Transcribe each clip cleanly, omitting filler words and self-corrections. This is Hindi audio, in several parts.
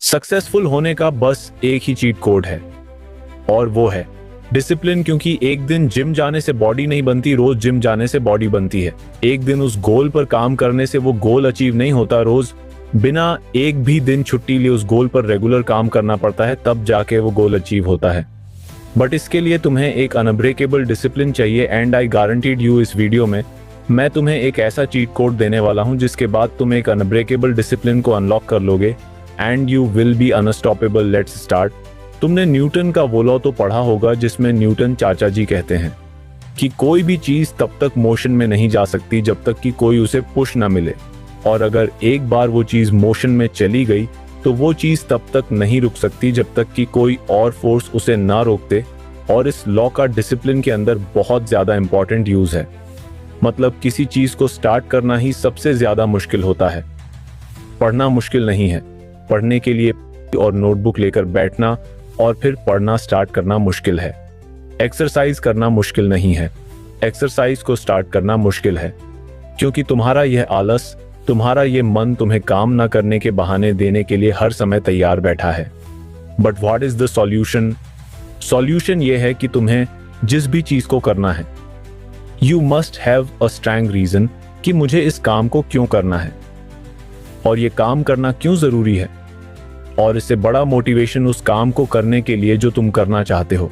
सक्सेसफुल होने का बस एक ही चीट कोड है और वो है डिसिप्लिन। क्योंकि एक दिन जिम जाने से बॉडी नहीं बनती, रोज जिम जाने से बॉडी बनती है। एक दिन उस गोल पर काम करने से वो गोल अचीव नहीं होता, रोज बिना एक भी दिन छुट्टी लिए उस गोल पर रेगुलर काम करना पड़ता है, तब जाके वो गोल अचीव होता है। बट इसके लिए तुम्हें एक अनब्रेकेबल डिसिप्लिन चाहिए एंड आई गारंटीड यू, इस वीडियो में मैं तुम्हें एक ऐसा चीट कोड देने वाला हूं जिसके बाद तुम एक अनब्रेकेबल डिसिप्लिन को अनलॉक कर लोगे and you will be unstoppable. Let's start. तुमने न्यूटन का वो लॉ तो पढ़ा होगा जिसमें न्यूटन चाचा जी कहते हैं कि कोई भी चीज तब तक मोशन में नहीं जा सकती जब तक कि कोई उसे पुश ना मिले, और अगर एक बार वो चीज मोशन में चली गई तो वो चीज तब तक नहीं रुक सकती जब तक कि कोई और फोर्स उसे ना रोकते। और इस लॉ का डिसिप्लिन के अंदर बहुत ज्यादा इंपॉर्टेंट यूज है। मतलब किसी चीज को स्टार्ट करना ही सबसे ज्यादा मुश्किल होता है। पढ़ना मुश्किल नहीं है, पढ़ने के लिए और नोटबुक लेकर बैठना और फिर पढ़ना स्टार्ट करना मुश्किल है। एक्सरसाइज करना मुश्किल नहीं है, एक्सरसाइज को स्टार्ट करना मुश्किल है। क्योंकि तुम्हारा यह आलस, तुम्हारा ये मन तुम्हें काम ना करने के बहाने देने के लिए हर समय तैयार बैठा है। But what is the solution? Solution ये है कि तुम्हें जिस भी चीज को करना है, you must have a strong reason कि मुझे इस काम को क्यों करना है और ये काम करना क्यों जरूरी है, और इससे बड़ा मोटिवेशन उस काम को करने के लिए जो तुम करना चाहते हो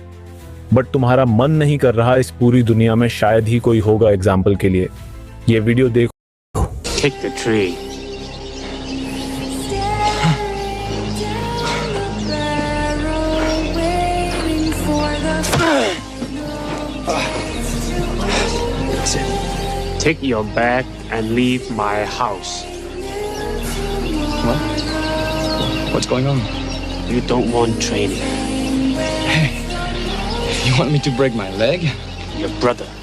बट तुम्हारा मन नहीं कर रहा। इस पूरी दुनिया में शायद ही कोई होगा। एग्जाम्पल के लिए ये वीडियो देखो। Take the tree. That's it. Take your bag and leave my house. What? What's going on? You don't want training. Hey, you want me to break my leg? Your brother.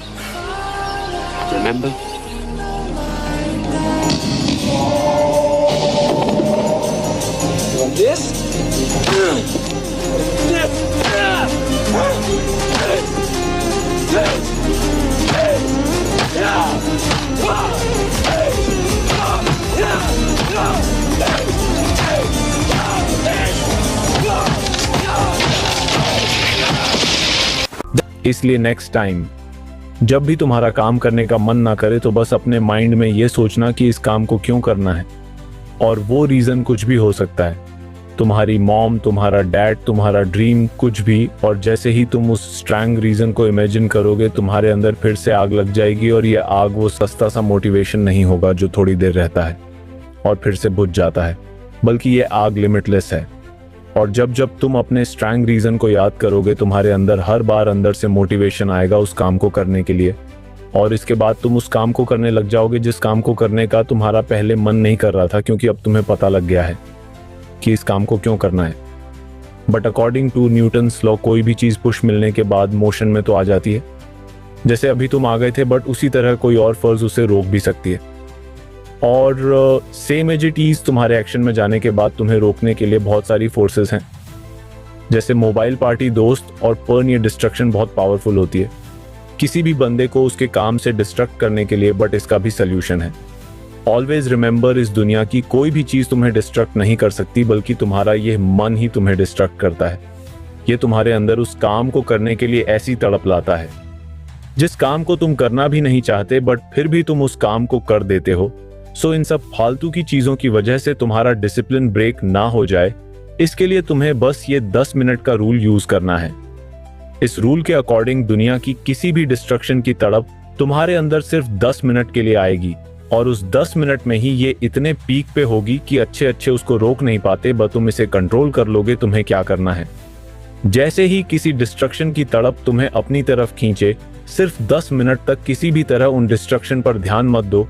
Remember? This? इसलिए नेक्स्ट टाइम जब भी तुम्हारा काम करने का मन ना करे तो बस अपने माइंड में ये सोचना कि इस काम को क्यों करना है। और वो रीजन कुछ भी हो सकता है, तुम्हारी मॉम, तुम्हारा डैड, तुम्हारा ड्रीम, कुछ भी। और जैसे ही तुम उस स्ट्रॉन्ग रीजन को इमेजिन करोगे, तुम्हारे अंदर फिर से आग लग जाएगी। और ये आग वो सस्ता सा मोटिवेशन नहीं होगा जो थोड़ी देर रहता है और फिर से बुझ जाता है, बल्कि ये आग लिमिटलेस है। और जब जब तुम अपने स्ट्रॉन्ग रीजन को याद करोगे, तुम्हारे अंदर हर बार अंदर से मोटिवेशन आएगा उस काम को करने के लिए। और इसके बाद तुम उस काम को करने लग जाओगे जिस काम को करने का तुम्हारा पहले मन नहीं कर रहा था, क्योंकि अब तुम्हें पता लग गया है कि इस काम को क्यों करना है। But according to Newton's law, कोई भी चीज पुश मिलने के बाद मोशन में तो आ जाती है। जैसे अभी तुम आ गए थे, बट उसी तरह कोई और फोर्स उसे रोक भी सकती है। और सेम एज इट इज तुम्हारे एक्शन में जाने के बाद तुम्हें रोकने के लिए बहुत सारी फोर्सेस हैं। जैसे मोबाइल, पार्टी, दोस्त और पर्न, ये डिस्ट्रक्शन बहुत पावरफुल होती है किसी भी बंदे को उसके काम से डिस्ट्रक्ट करने के लिए। बट इसका भी सल्यूशन है। ऑलवेज रिमेंबर, इस दुनिया की कोई भी चीज तुम्हें डिस्ट्रक्ट नहीं कर सकती, बल्कि तुम्हारा यह मन ही तुम्हें डिस्ट्रक्ट करता है। ये तुम्हारे अंदर उस काम को करने के लिए ऐसी तड़प लाता है जिस काम को तुम करना भी नहीं चाहते, बट फिर भी तुम उस काम को कर देते हो। सो इन सब फालतू की चीजों की वजह से तुम्हारा डिसिप्लिन ब्रेक ना हो जाए, इसके लिए तुम्हें बस ये 10 मिनट का रूल यूज करना है। इस रूल के अकॉर्डिंग दुनिया की किसी भी डिस्ट्रक्शन की तड़प तुम्हारे अंदर सिर्फ 10 मिनट के लिए आएगी, और उस 10 मिनट में ही ये इतने पीक पे होगी कि अच्छे अच्छे उसको रोक नहीं पाते, बस तुम इसे कंट्रोल कर लोगे। तुम्हें क्या करना है, जैसे ही किसी डिस्ट्रक्शन की तड़प तुम्हें अपनी तरफ खींचे, सिर्फ 10 मिनट तक किसी भी तरह उन डिस्ट्रक्शन पर ध्यान मत दो।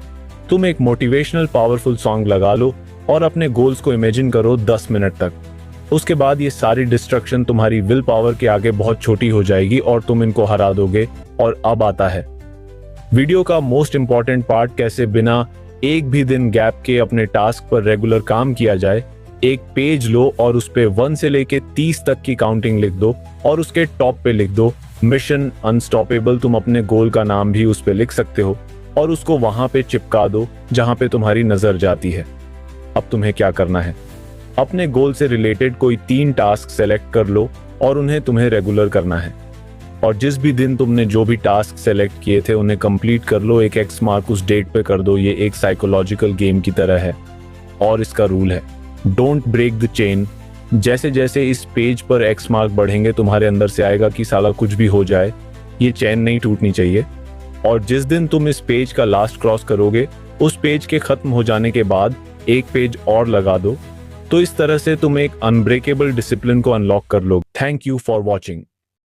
तुम एक मोटिवेशनल पावरफुल सॉन्ग लगा लो और अपने गोल्स को इमेजिन करो 10 मिनट तक। उसके बाद ये सारी डिस्ट्रक्शन तुम्हारी विल पावर के आगे बहुत छोटी हो जाएगी और तुम इनको हरा दोगे। और अब आता है वीडियो का मोस्ट इंपॉर्टेंट पार्ट, कैसे बिना एक भी दिन गैप के अपने टास्क पर रेगुलर काम किया जाए। एक पेज लो और उस पे 1 से लेके 30 तक की काउंटिंग लिख दो और उसके टॉप पे लिख दो मिशन अनस्टॉपेबल। तुम अपने गोल का नाम भी उस पे लिख सकते हो और उसको वहां पे चिपका दो जहां पे तुम्हारी नजर जाती है। अब तुम्हें क्या करना है, अपने गोल से रिलेटेड कोई 3 टास्क सेलेक्ट कर लो और उन्हें तुम्हें रेगुलर करना है। और जिस भी दिन तुमने जो भी टास्क सेलेक्ट किए थे उन्हें कंप्लीट कर लो, एक एक्स मार्क उस डेट पे कर दो। ये एक साइकोलॉजिकल गेम की तरह है और इसका रूल है डोंट ब्रेक द चेन। जैसे जैसे इस पेज पर एक्स मार्क बढ़ेंगे तुम्हारे अंदर से आएगा कि साला कुछ भी हो जाए ये चेन नहीं टूटनी चाहिए। और जिस दिन तुम इस पेज का लास्ट क्रॉस करोगे उस पेज के खत्म हो जाने के बाद एक पेज और लगा दो। तो इस तरह से तुम एक अनब्रेकेबल डिसिप्लिन को अनलॉक कर लो। Thank you for watching.